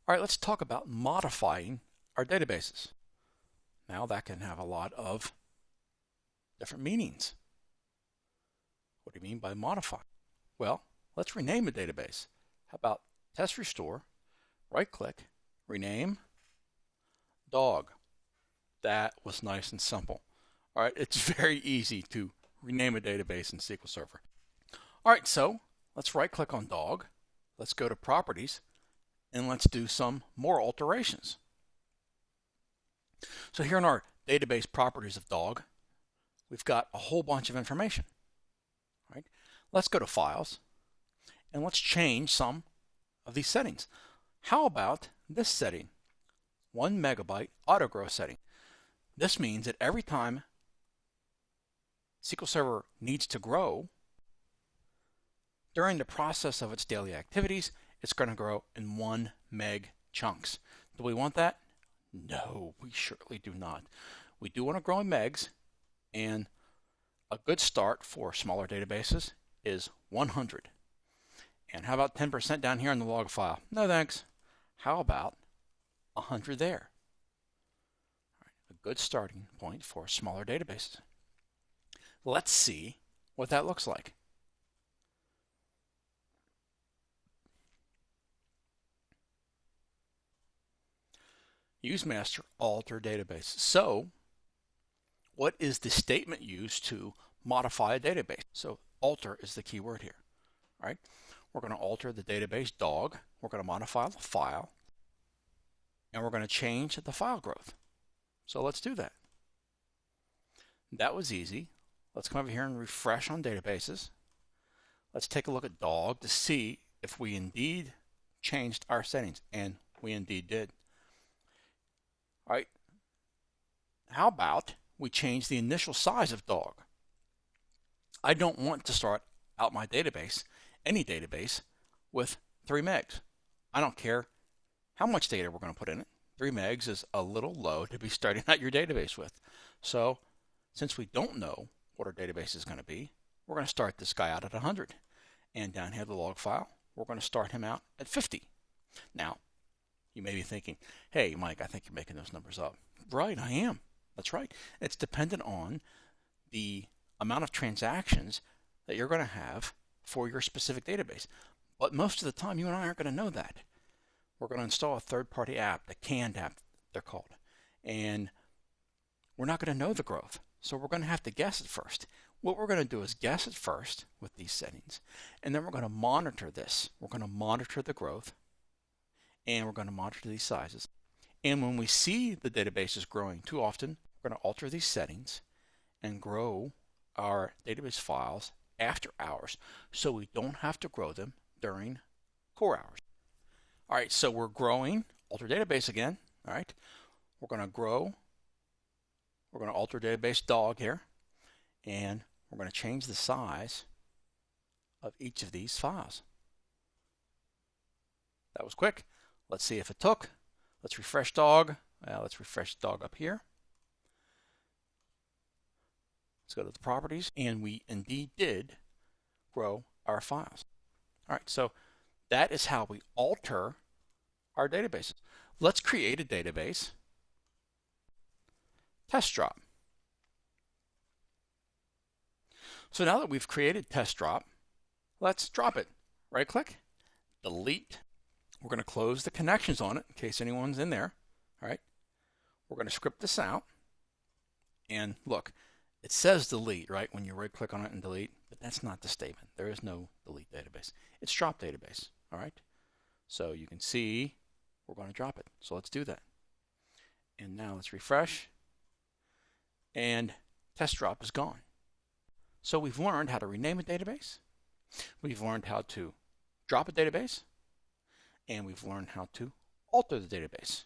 All right, let's talk about modifying our databases. Now that can have a lot of different meanings. What do you mean by modify? Well, let's rename a database. How about test restore, right click, rename, dog. That was nice and simple. All right, it's very easy to rename a database in SQL Server. All right, so let's right click on dog. Let's go to properties and let's do some more alterations. So here in our database properties of dog, we've got a whole bunch of information. All right, let's go to files and let's change some of these settings. How about this setting? 1 megabyte auto grow setting. This means that every time SQL Server needs to grow, during the process of its daily activities, it's going to grow in 1 meg chunks. Do we want that? No, we surely do not. We do want to grow in megs, and a good start for smaller databases is 100. And how about 10% down here in the log file? No thanks. How about 100 there? All right, a good starting point for smaller databases. Let's see what that looks like. Use master alter database. So what is the statement used to modify a database? So alter is the key word here. All right, we're going to alter the database dog. We're going to modify the file, and we're going to change the file growth. So let's do that. That was easy. Let's come over here and refresh on databases. Let's take a look at dog to see if we indeed changed our settings, and we indeed did. All right, how about we change the initial size of dog? I don't want to start out my database, any database, with 3 megs. I don't care how much data we're going to put in it. 3 megs is a little low to be starting out your database with. So since we don't know what our database is going to be, we're going to start this guy out at 100. And down here, the log file, we're going to start him out at 50. Now, you may be thinking, hey, Mike, I think you're making those numbers up. Right, I am. That's right. It's dependent on the amount of transactions that you're going to have for your specific database. But most of the time, you and I aren't going to know that. We're going to install a third-party app, the canned app, they're called. And we're not going to know the growth. So we're going to have to guess it first. What we're going to do is guess it first with these settings. And then we're going to monitor this. We're going to monitor the growth. And we're going to monitor these sizes. And when we see the database is growing too often, we're going to alter these settings and grow our database files after hours so we don't have to grow them during core hours. All right, so we're growing, alter database again. All right, we're going to grow. We're going to alter database dog here, and we're going to change the size of each of these files. That was quick. Let's see if it took. Let's refresh dog. Let's refresh dog up here. Let's go to the properties, and we indeed did grow our files. All right, so that is how we alter our databases. Let's create a database. Test drop. So now that we've created test drop, let's drop it. Right click, delete. We're going to close the connections on it in case anyone's in there. All right. We're going to script this out. And look, it says delete, right, when you right click on it and delete, but that's not the statement. There is no delete database. It's drop database. All right. So you can see we're going to drop it. So let's do that. And now let's refresh. And test drop is gone. So we've learned how to rename a database. We've learned how to drop a database. And we've learned how to alter the database.